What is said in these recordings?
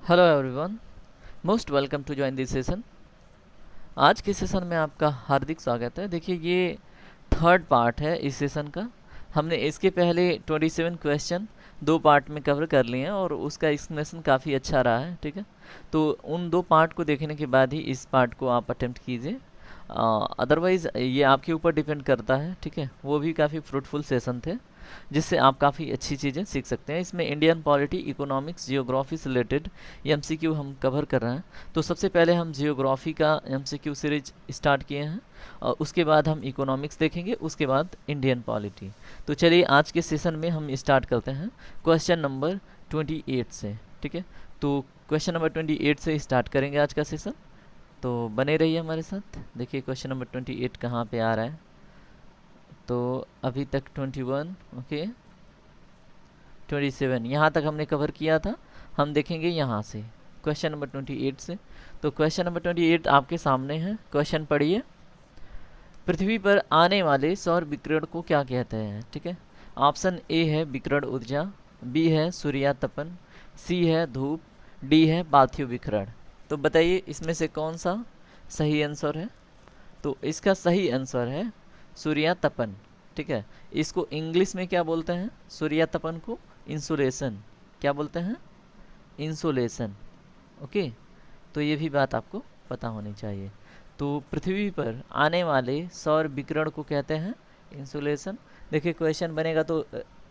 Hello everyone, most welcome to join this session. आज के session में आपका हार्दिक स्वागत है। देखिए, ये थर्ड पार्ट है इस सेशन का। हमने इसके पहले 27 क्वेश्चन दो पार्ट में कवर कर लिए हैं और उसका एक्सप्लेनेशन काफ़ी अच्छा रहा है। ठीक है, तो उन दो पार्ट को देखने के बाद ही इस पार्ट को आप अटेम्प्ट कीजिए। अदरवाइज़ ये आपके ऊपर डिपेंड करता है। ठीक है, वो भी काफ़ी फ्रूटफुल सेशन थे जिससे आप काफ़ी अच्छी चीज़ें सीख सकते हैं। इसमें इंडियन पॉलिटी, इकोनॉमिक्स, जियोग्राफी से रिलेटेड एमसीक्यू हम कवर कर रहे हैं। तो सबसे पहले हम जियोग्राफी का एमसीक्यू सीरीज स्टार्ट किए हैं और उसके बाद हम इकोनॉमिक्स देखेंगे, उसके बाद इंडियन पॉलिटी। तो चलिए आज के सेशन में हम स्टार्ट करते हैं क्वेश्चन नंबर 28 से। ठीक है, तो क्वेश्चन नंबर 28 से स्टार्ट करेंगे आज का सेशन। तो बने रहिए हमारे साथ। देखिए क्वेश्चन नंबर 28 कहाँ पे आ रहा है। तो अभी तक 21, ओके, 27 यहाँ तक हमने कवर किया था। हम देखेंगे यहाँ से क्वेश्चन नंबर 28 से। तो क्वेश्चन नंबर 28 आपके सामने है। क्वेश्चन पढ़िए। पृथ्वी पर आने वाले सौर विकिरण को क्या कहते हैं। ठीक है, ऑप्शन ए है विकिरण ऊर्जा, बी है सूर्यातपन, सी है धूप, डी है पार्थिव विकिरण। तो बताइए इसमें से कौन सा सही आंसर है। तो इसका सही आंसर है सूर्यातपन। ठीक है, इसको इंग्लिश में क्या बोलते हैं? सूर्यातपन को इंसुलेशन। क्या बोलते हैं? इंसुलेशन। ओके, तो ये भी बात आपको पता होनी चाहिए। तो पृथ्वी पर आने वाले सौर विकिरण को कहते हैं इंसुलेशन। देखिए क्वेश्चन बनेगा तो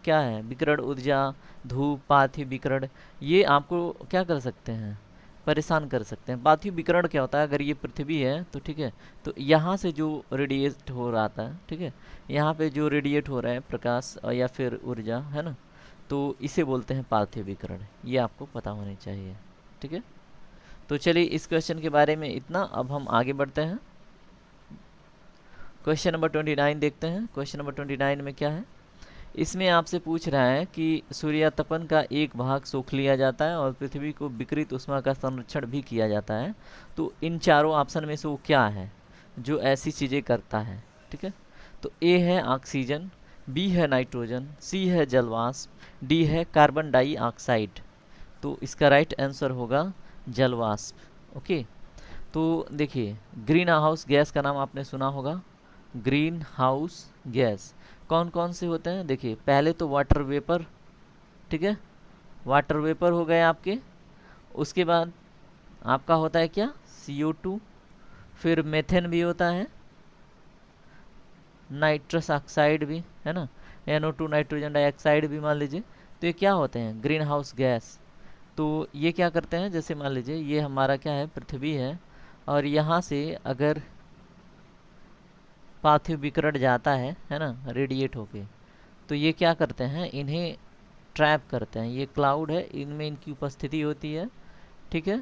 क्या है? विकिरण ऊर्जा, धूप, पार्थिव विकिरण। ये आपको क्या कर सकते हैं? परेशान कर सकते हैं। पार्थिव विकिरण क्या होता है? अगर ये पृथ्वी है तो ठीक है, तो यहाँ से जो रेडिएट हो रहा था, ठीक है, यहाँ पे जो रेडिएट हो रहा है प्रकाश या फिर ऊर्जा, है ना, तो इसे बोलते हैं पार्थिव विकिरण। ये आपको पता होनी चाहिए। ठीक है, तो चलिए इस क्वेश्चन के बारे में इतना। अब हम आगे बढ़ते हैं। क्वेश्चन नंबर 29 देखते हैं। क्वेश्चन नंबर 29 में क्या है? इसमें आपसे पूछ रहा है कि सूर्यातपन का एक भाग सोख लिया जाता है और पृथ्वी को विकृत ऊष्मा का संरक्षण भी किया जाता है। तो इन चारों ऑप्शन में से वो क्या है जो ऐसी चीज़ें करता है? ठीक है, तो ए है ऑक्सीजन, बी है नाइट्रोजन, सी है जलवाष्प, डी है कार्बन डाइऑक्साइड। तो इसका राइट आंसर होगा जलवाष्प। ओके, तो देखिए ग्रीन हाउस गैस का नाम आपने सुना होगा। ग्रीन हाउस गैस कौन कौन से होते हैं? देखिए पहले तो वाटर वेपर। ठीक है, वाटर वेपर हो गए आपके। उसके बाद आपका होता है क्या? CO2। फिर मेथेन भी होता है, नाइट्रस ऑक्साइड भी, है ना, NO2 नाइट्रोजन डाइऑक्साइड भी मान लीजिए। तो ये क्या होते हैं? Green house gas. तो ये क्या करते हैं? जैसे मान लीजिए ये हमारा क्या है? पृथ्वी है, और यहाँ से अगर पार्थिव विकिरण जाता है ना, रेडिएट होके, तो ये क्या करते हैं? इन्हें ट्रैप करते हैं। ये क्लाउड है, इनमें इनकी उपस्थिति होती है। ठीक है,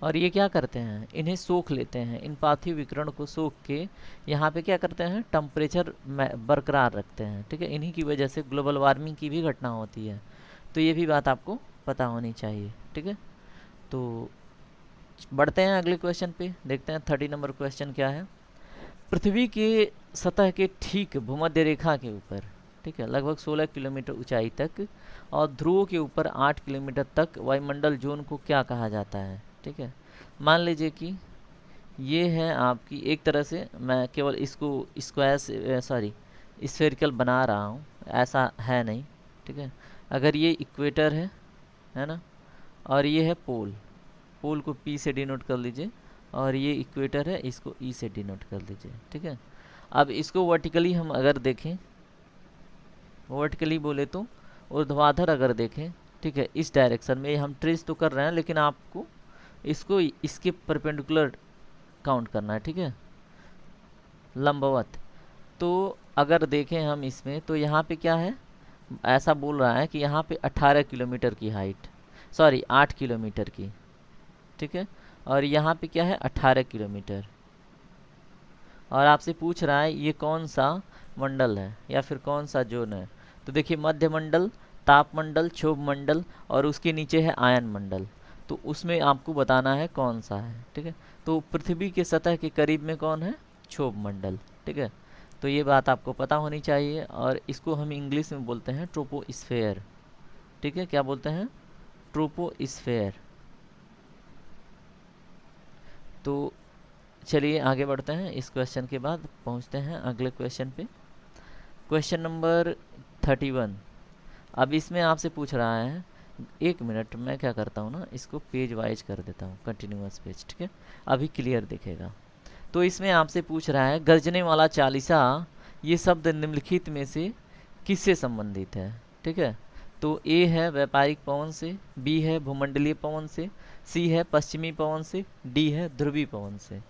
और ये क्या करते हैं? इन्हें सोख लेते हैं। इन पार्थिव विकिरण को सोख के यहाँ पे क्या करते हैं? टेम्परेचर बरकरार रखते हैं। ठीक है, इन्हीं की वजह से ग्लोबल वार्मिंग की भी घटना होती है। तो ये भी बात आपको पता होनी चाहिए। ठीक है, तो बढ़ते हैं अगले क्वेश्चन पे। देखते हैं 30 नंबर क्वेश्चन क्या है। पृथ्वी के सतह के ठीक भूमध्य रेखा के ऊपर, ठीक है, लगभग 16 किलोमीटर ऊंचाई तक और ध्रुवों के ऊपर 8 किलोमीटर तक वायुमंडल जोन को क्या कहा जाता है? ठीक है, मान लीजिए कि ये है आपकी, एक तरह से मैं केवल इसको स्क्वायर सॉरी स्फेरिकल बना रहा हूँ, ऐसा है नहीं। ठीक है, अगर ये इक्वेटर है ना, और ये है पोल। पोल को P से डिनोट कर लीजिए, और ये इक्वेटर है, इसको E से डिनोट कर लीजिए। ठीक है, अब इसको वर्टिकली हम अगर देखें, वर्टिकली बोले तो ऊर्ध्वाधर अगर देखें, ठीक है, इस डायरेक्शन में हम ट्रेस तो कर रहे हैं, लेकिन आपको इसको इसके परपेंडिकुलर काउंट करना है। ठीक है, लंबवत। तो अगर देखें हम इसमें, तो यहाँ पे क्या है? ऐसा बोल रहा है कि यहाँ पे 18 किलोमीटर की हाइट, सॉरी 8 किलोमीटर की। ठीक है, और यहाँ पे क्या है? 18 किलोमीटर। और आपसे पूछ रहा है ये कौन सा मंडल है या फिर कौन सा जोन है। तो देखिए मध्य मंडल, ताप मंडल, क्षोभ मंडल, और उसके नीचे है आयन मंडल। तो उसमें आपको बताना है कौन सा है। ठीक है, तो पृथ्वी के सतह के करीब में कौन है? क्षोभ मंडल। ठीक है, तो ये बात आपको पता होनी चाहिए, और इसको हम इंग्लिश में बोलते हैं ट्रोपोस्फेयर। ठीक है, क्या बोलते हैं? ट्रोपोस्फेयर। तो चलिए आगे बढ़ते हैं, इस क्वेश्चन के बाद पहुंचते हैं अगले क्वेश्चन पे। Question number 31। अब इसमें आपसे पूछ रहा है, एक मिनट मैं क्या करता हूँ ना, इसको पेज वाइज कर देता हूँ, कंटिन्यूअस पेज, ठीक है, अभी क्लियर दिखेगा। तो इसमें आपसे पूछ रहा है, गर्जने वाला चालीसा ये शब्द निम्नलिखित में से किससे संबंधित है, ठीक है। तो ए है व्यापारिक पवन से, बी है भूमंडलीय पवन से, सी है पश्चिमी पवन से, डी है ध्रुवी पवन से।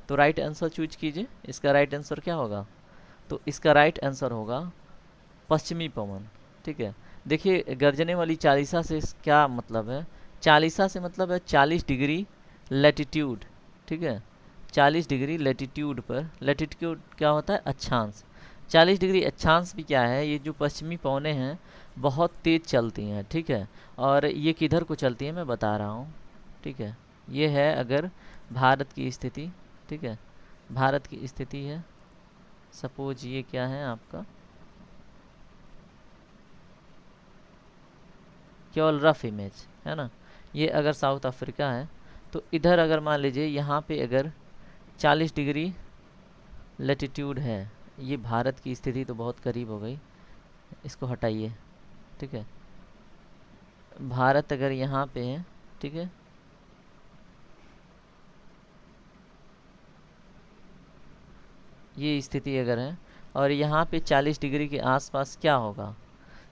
तो राइट आंसर चूज कीजिए, इसका राइट आंसर क्या होगा। तो इसका राइट आंसर होगा पश्चिमी पवन, ठीक है। देखिए गर्जने वाली चालीसा से क्या मतलब है, चालीसा से मतलब है 40 डिग्री लैटिट्यूड, ठीक है। 40 डिग्री लैटिट्यूड पर, लैटिट्यूड क्या होता है, अक्षांश। 40 डिग्री अक्षांश भी क्या है, ये जो पश्चिमी पवनें हैं बहुत तेज़ चलती हैं, ठीक है। और ये किधर को चलती है मैं बता रहा हूँ, ठीक है। ये है अगर भारत की स्थिति, ठीक है, भारत की स्थिति है, सपोज ये क्या है आपका, केवल रफ इमेज है ना, ये अगर साउथ अफ्रीका है, तो इधर अगर मान लीजिए यहाँ पे अगर 40 डिग्री लैटिट्यूड है, ये भारत की स्थिति तो बहुत करीब हो गई, इसको हटाइए, ठीक है। भारत अगर यहाँ पे है, ठीक है, ये स्थिति अगर है, और यहाँ पे 40 डिग्री के आसपास क्या होगा,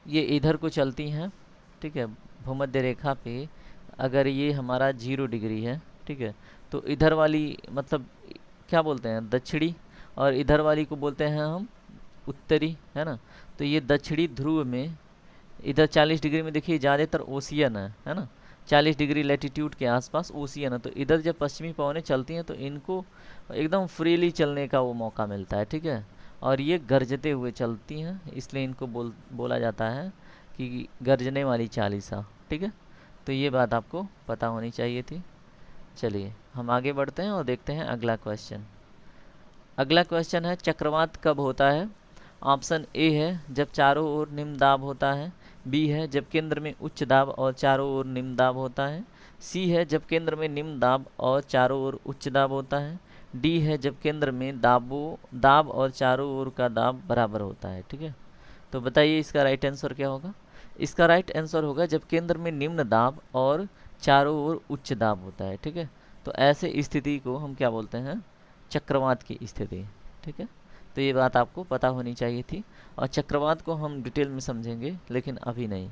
ये इधर को चलती हैं, ठीक है। भूमध्य रेखा पे अगर ये हमारा 0 डिग्री है, ठीक है, तो इधर वाली मतलब क्या बोलते हैं, दक्षिणी, और इधर वाली को बोलते हैं हम उत्तरी, है ना। तो ये दक्षिणी ध्रुव में इधर 40 डिग्री में देखिए ज़्यादातर ओशियन है ना, 40 डिग्री लैटिट्यूड के आसपास ओशियन है। तो इधर जब पश्चिमी पवनें चलती हैं तो इनको एकदम फ्रीली चलने का वो मौका मिलता है, ठीक है। और ये गरजते हुए चलती हैं, इसलिए इनको बोला जाता है कि गर्जने वाली चालीसा, ठीक है। तो ये बात आपको पता होनी चाहिए थी। चलिए हम आगे बढ़ते हैं और देखते हैं अगला क्वेश्चन। अगला क्वेश्चन है, चक्रवात कब होता है। ऑप्शन ए है जब चारों ओर निम्न दाब होता है, बी है जब केंद्र में उच्च दाब और चारों ओर निम्न दाब होता है, सी है जब केंद्र में निम्न दाब और चारों ओर उच्च दाब होता है, डी है जब केंद्र में दाब और चारों ओर का दाब बराबर होता है, ठीक है। तो बताइए इसका राइट आंसर क्या होगा। इसका राइट आंसर होगा जब केंद्र में निम्न दाब और चारों ओर उच्च दाब होता है, ठीक है। तो ऐसे स्थिति को हम क्या बोलते हैं, चक्रवात की स्थिति, ठीक है। तो ये बात आपको पता होनी चाहिए थी, और चक्रवात को हम डिटेल में समझेंगे लेकिन अभी नहीं।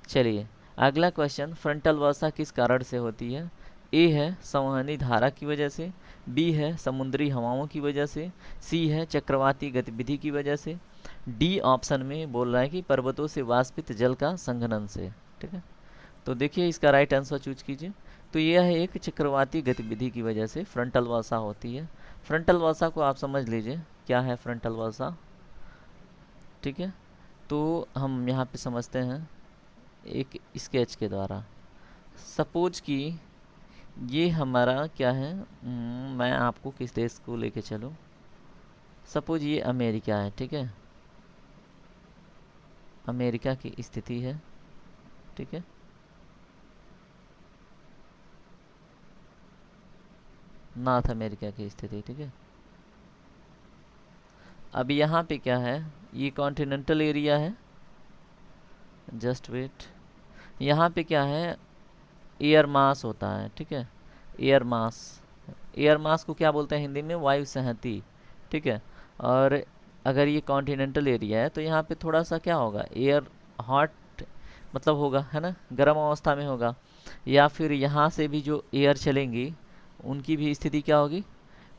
चलिए अगला क्वेश्चन, फ्रंटल वर्षा किस कारण से होती है। ए है संवहनी धारा की वजह से, बी है समुद्री हवाओं की वजह से, सी है चक्रवाती गतिविधि की वजह से, डी ऑप्शन में बोल रहा है कि पर्वतों से वाष्पित जल का संघनन से, ठीक है। तो देखिए इसका राइट आंसर चूज कीजिए। तो यह है एक चक्रवाती गतिविधि की वजह से फ्रंटल वर्षा होती है। फ्रंटल वर्षा को आप समझ लीजिए क्या है फ्रंटल वर्षा, ठीक है। तो हम यहाँ पे समझते हैं एक स्केच के द्वारा। सपोज कि ये हमारा क्या है, मैं आपको किस देश को लेके चलूँ, सपोज ये अमेरिका है, ठीक है, अमेरिका की स्थिति है, ठीक है। नॉर्थ अमेरिका की स्थिति, ठीक है। अब यहाँ पे क्या है, ये कॉन्टिनेंटल एरिया है, जस्ट वेट। यहाँ पे क्या है, एयर मास होता है, ठीक है, एयर मास। एयर मास को क्या बोलते हैं हिंदी में, वायु संहति, ठीक है। और अगर ये कॉन्टिनेंटल एरिया है तो यहाँ पे थोड़ा सा क्या होगा, एयर हॉट मतलब होगा, है ना, गर्म अवस्था में होगा। या फिर यहाँ से भी जो एयर चलेंगी उनकी भी स्थिति क्या होगी,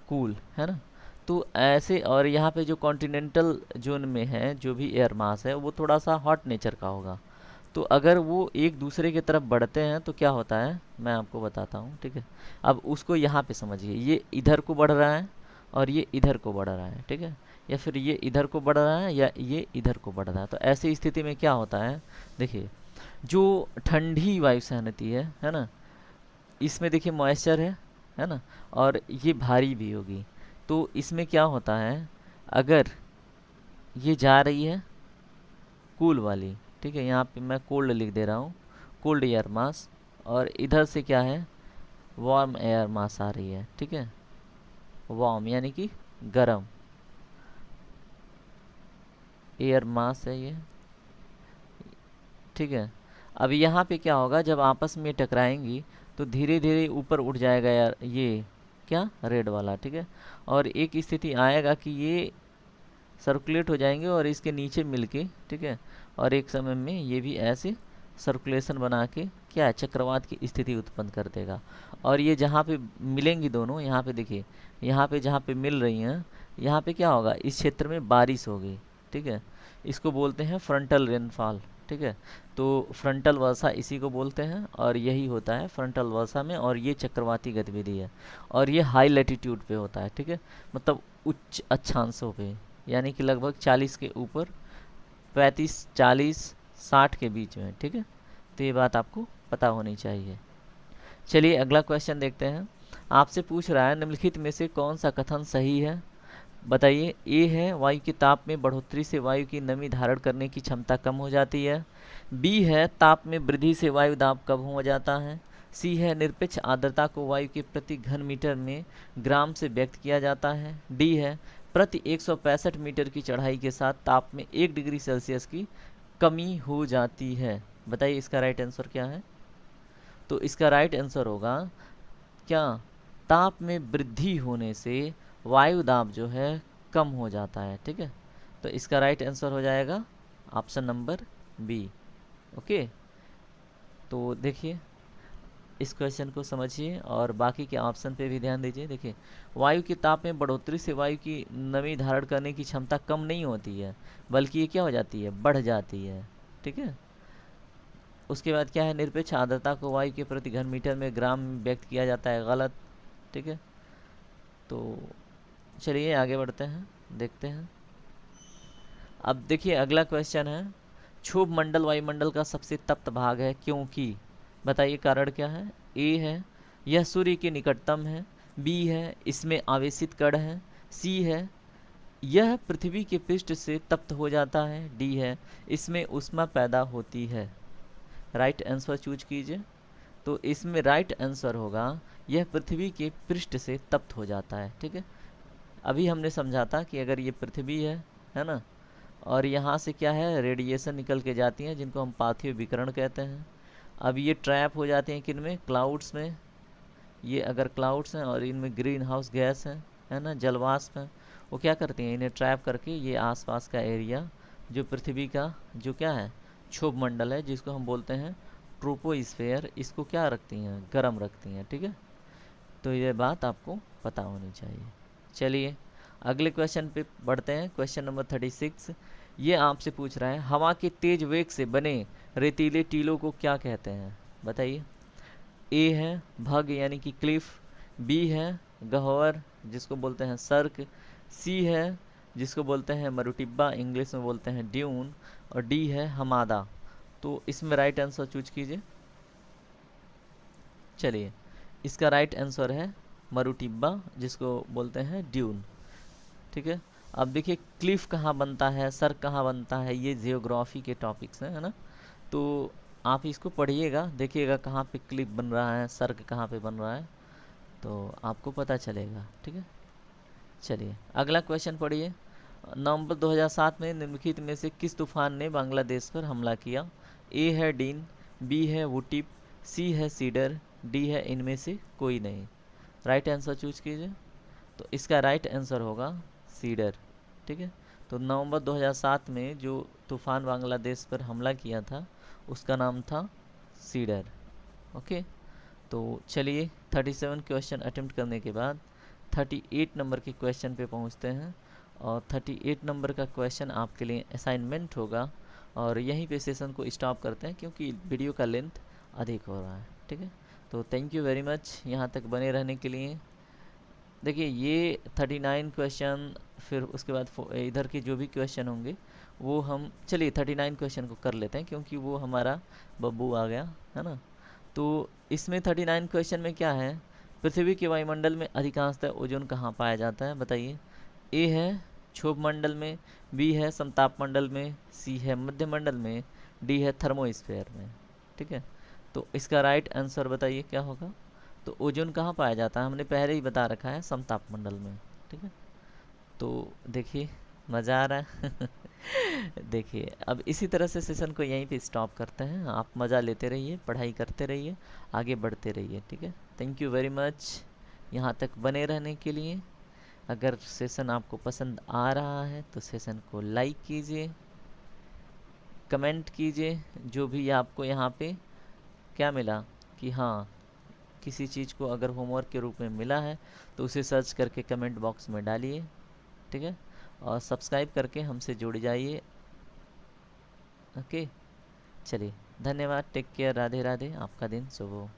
कूल, है ना। तो ऐसे, और यहाँ पे जो कॉन्टिनेंटल जोन में है जो भी एयर मास है वो थोड़ा सा हॉट नेचर का होगा। तो अगर वो एक दूसरे की तरफ बढ़ते हैं तो क्या होता है मैं आपको बताता हूँ, ठीक है। अब उसको यहाँ पे समझिए, ये इधर को बढ़ रहा है और ये इधर को बढ़ रहा है, ठीक है, या फिर ये इधर को बढ़ रहा है या ये इधर को बढ़ रहा है। तो ऐसी स्थिति में क्या होता है, देखिए जो ठंडी वायु सहनती है ना, इसमें देखिए मॉइस्चर है ना, और ये भारी भी होगी। तो इसमें क्या होता है, अगर ये जा रही है कूल वाली, ठीक है, यहाँ पे मैं कोल्ड लिख दे रहा हूँ, कोल्ड एयर मास, और इधर से क्या है वार्म एयर मास आ रही है, ठीक है। वार्म यानी कि गर्म एयर मास है ये, ठीक है। अब यहाँ पे क्या होगा, जब आपस में टकराएंगी तो धीरे धीरे ऊपर उठ जाएगा यार ये क्या, रेड वाला, ठीक है। और एक स्थिति आएगा कि ये सर्कुलेट हो जाएंगे और इसके नीचे मिलके, ठीक है। और एक समय में ये भी ऐसे सर्कुलेशन बना के क्या है, चक्रवात की स्थिति उत्पन्न कर देगा। और ये जहाँ पे मिलेंगी दोनों, यहाँ पे देखिए, यहाँ पे जहाँ पे मिल रही हैं, यहाँ पे क्या होगा, इस क्षेत्र में बारिश होगी, ठीक है। इसको बोलते हैं फ्रंटल रेनफॉल, ठीक है। तो फ्रंटल वर्षा इसी को बोलते हैं, और यही होता है फ्रंटल वर्षा में, और ये चक्रवाती गतिविधि है। और ये हाई लैटिट्यूड पे होता है, ठीक है, मतलब उच्च अक्षांशों पे, यानी कि लगभग 40 के ऊपर, 35, 40, 60 के बीच में, ठीक है। तो ये बात आपको पता होनी चाहिए। चलिए अगला क्वेश्चन देखते हैं। आपसे पूछ रहा है निम्नलिखित में से कौन सा कथन सही है, बताइए। ए है वायु के ताप में बढ़ोतरी से वायु की नमी धारण करने की क्षमता कम हो जाती है। बी है ताप में वृद्धि से वायु दाब कम हो जाता है। सी है निरपेक्ष आर्द्रता को वायु के प्रति घन मीटर में ग्राम से व्यक्त किया जाता है। डी है प्रति 165 मीटर की चढ़ाई के साथ ताप में 1 डिग्री सेल्सियस की कमी हो जाती है। बताइए इसका राइट आंसर क्या है। तो इसका राइट आंसर होगा क्या, ताप में वृद्धि होने से वायु दाब जो है कम हो जाता है, ठीक है। तो इसका राइट आंसर हो जाएगा ऑप्शन नंबर बी। ओके, तो देखिए इस क्वेश्चन को समझिए और बाकी के ऑप्शन पे भी ध्यान दीजिए। देखिए वायु के ताप में बढ़ोतरी से वायु की नमी धारण करने की क्षमता कम नहीं होती है, बल्कि ये क्या हो जाती है, बढ़ जाती है, ठीक है। उसके बाद क्या है, निरपेक्ष आर्द्रता को वायु के प्रति घन मीटर में ग्राम में व्यक्त किया जाता है, गलत, ठीक है। तो चलिए आगे बढ़ते हैं, देखते हैं। अब देखिए अगला क्वेश्चन है, क्षोभ मंडल वायुमंडल का सबसे तप्त भाग है क्योंकि, बताइए कारण क्या है। ए है यह सूर्य के निकटतम है। बी है इसमें आवेशित कण है। सी है यह पृथ्वी के पृष्ठ से तप्त हो जाता है। डी है इसमें ऊष्मा पैदा होती है। राइट आंसर चूज कीजिए। तो इसमें राइट आंसर होगा यह पृथ्वी के पृष्ठ से तप्त हो जाता है, ठीक है। अभी हमने समझा था कि अगर ये पृथ्वी है ना, और यहाँ से क्या है, रेडिएशन निकल के जाती हैं जिनको हम पार्थिव विकिरण कहते हैं। अब ये ट्रैप हो जाते हैं किन में, क्लाउड्स में। ये अगर क्लाउड्स हैं और इनमें ग्रीन हाउस गैस है ना, जलवाष्प है, वो क्या करती हैं, इन्हें ट्रैप करके ये आसपास का एरिया जो पृथ्वी का जो क्या है, क्षोभ मंडल है, जिसको हम बोलते हैं ट्रोपोस्फेयर, इसको क्या रखती हैं, गर्म रखती हैं, ठीक है। तो ये बात आपको पता होनी चाहिए। चलिए अगले क्वेश्चन पे बढ़ते हैं। क्वेश्चन नंबर 36 ये आपसे पूछ रहा है, हवा के तेज वेग से बने रेतीले टीलों को क्या कहते हैं, बताइए। ए है भग यानी कि क्लिफ। बी है गह्वर जिसको बोलते हैं सर्क। सी है जिसको बोलते हैं मरुटिब्बा, इंग्लिश में बोलते हैं ड्यून। और डी है हमादा। तो इसमें राइट आंसर चूज कीजिए। चलिए इसका राइट आंसर है मरुटिब्बा, जिसको बोलते हैं ड्यून, ठीक है। अब देखिए क्लिफ कहाँ बनता है, सर कहाँ बनता है, ये जियोग्राफी के टॉपिक्स हैं, है ना। तो आप इसको पढ़िएगा, देखिएगा कहाँ पे क्लिफ बन रहा है, सर्क कहाँ पे बन रहा है, तो आपको पता चलेगा, ठीक है। चलिए अगला क्वेश्चन पढ़िए। नवंबर 2007 में निम्नलिखित में से किस तूफान ने बांग्लादेश पर हमला किया। ए है डीन। बी है वुटिप। सी है सीडर। डी है इनमें से कोई नहीं। राइट आंसर चूज कीजिए। तो इसका राइट आंसर होगा सीडर, ठीक है। तो नवंबर 2007 में जो तूफान बांग्लादेश पर हमला किया था उसका नाम था सीडर। ओके, तो चलिए 37 क्वेश्चन अटेम्प्ट करने के बाद 38 नंबर के क्वेश्चन पे पहुंचते हैं। और 38 नंबर का क्वेश्चन आपके लिए असाइनमेंट होगा, और यहीं पे सेशन को स्टॉप करते हैं क्योंकि वीडियो का लेंथ अधिक हो रहा है, ठीक है। तो थैंक यू वेरी मच यहाँ तक बने रहने के लिए। देखिए ये 39 क्वेश्चन, फिर उसके बाद इधर के जो भी क्वेश्चन होंगे वो हम, चलिए 39 क्वेश्चन को कर लेते हैं क्योंकि वो हमारा बब्बू आ गया है ना। तो इसमें 39 क्वेश्चन में क्या है, पृथ्वी के वायुमंडल में अधिकांशतः ओजोन कहाँ पाया जाता है, बताइए। ए है क्षोभ मंडल में। बी है समताप मंडल में। सी है मध्य मंडल में। डी है थर्मोस्फेयर में, ठीक है। तो इसका राइट आंसर बताइए क्या होगा। तो ओजोन कहाँ पाया जाता है, हमने पहले ही बता रखा है समताप मंडल में। ठीक है, तो देखिए मज़ा आ रहा है। देखिए अब इसी तरह से सेशन को यहीं पे स्टॉप करते हैं। आप मज़ा लेते रहिए, पढ़ाई करते रहिए, आगे बढ़ते रहिए। ठीक है, थैंक यू वेरी मच यहाँ तक बने रहने के लिए। अगर सेशन आपको पसंद आ रहा है तो सेशन को लाइक कीजिए, कमेंट कीजिए, जो भी आपको यहाँ पे क्या मिला कि हाँ किसी चीज़ को अगर होमवर्क के रूप में मिला है तो उसे सर्च करके कमेंट बॉक्स में डालिए। ठीक है, और सब्सक्राइब करके हमसे जुड़ जाइए। ओके, चलिए धन्यवाद, टेक केयर, राधे राधे, आपका दिन शुभ हो।